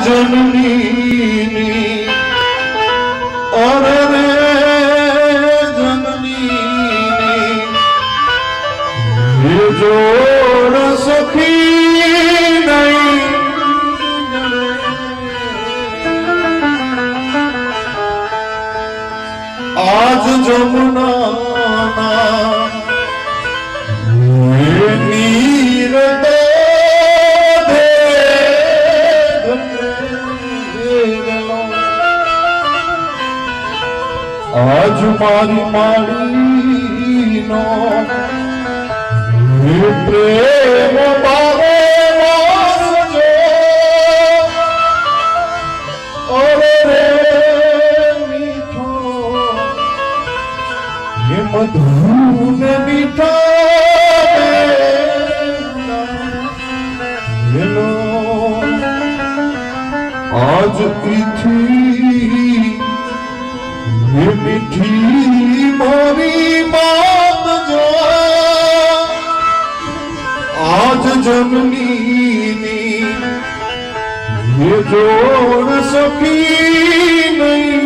जननी और रे जननी ये जोड़ सखी नहीं आज जमुना नीर दे आज मारी मारी नो प्रेम बारे वासजो और रे मीठो ये मधुर मीठा लो आज इथी ये मीठी मोरी बात जो आज जननी ये जोड़ सकी नहीं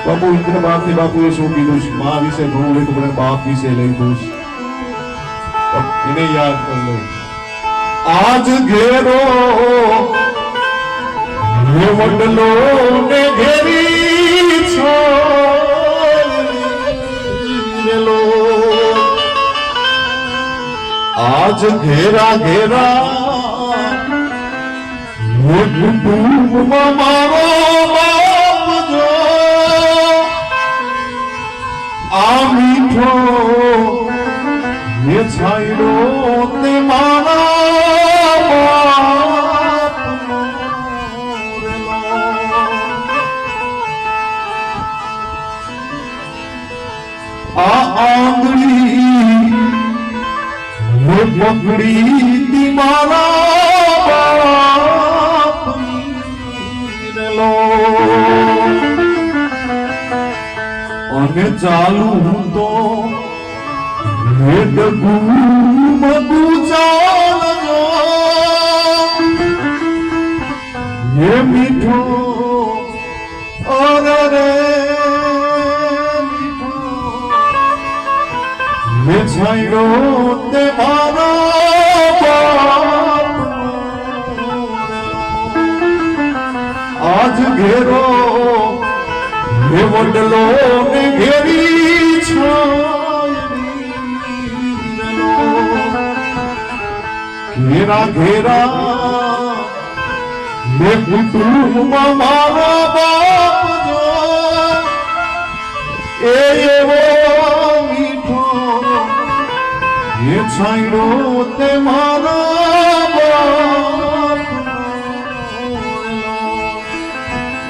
बापू इतने बात थी बापू ये शो की दोष माँ भी से घूम तो बड़े बाप भी से ले दोष इन्हें याद कर लो आज घेरो ये मंडलो ने घेरी लो आज घेरा घेरा ये कुटुंब मारो बाप जो आ मीठो ये छाइरो ते मारा आंगली वो पकड़ी दीवाना बाप लो और चालू तो ये डगू मगू चाल जो ये मीठो और रे ये छाइरो ते मारा बाप आज घेरो ये मंडलो ने घेरी घेरा घेरा ये कुटुंब मारा बाप जो ये वो ये छाइरो ते मारा बाप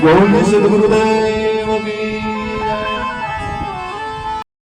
बोल सदगुरुदेव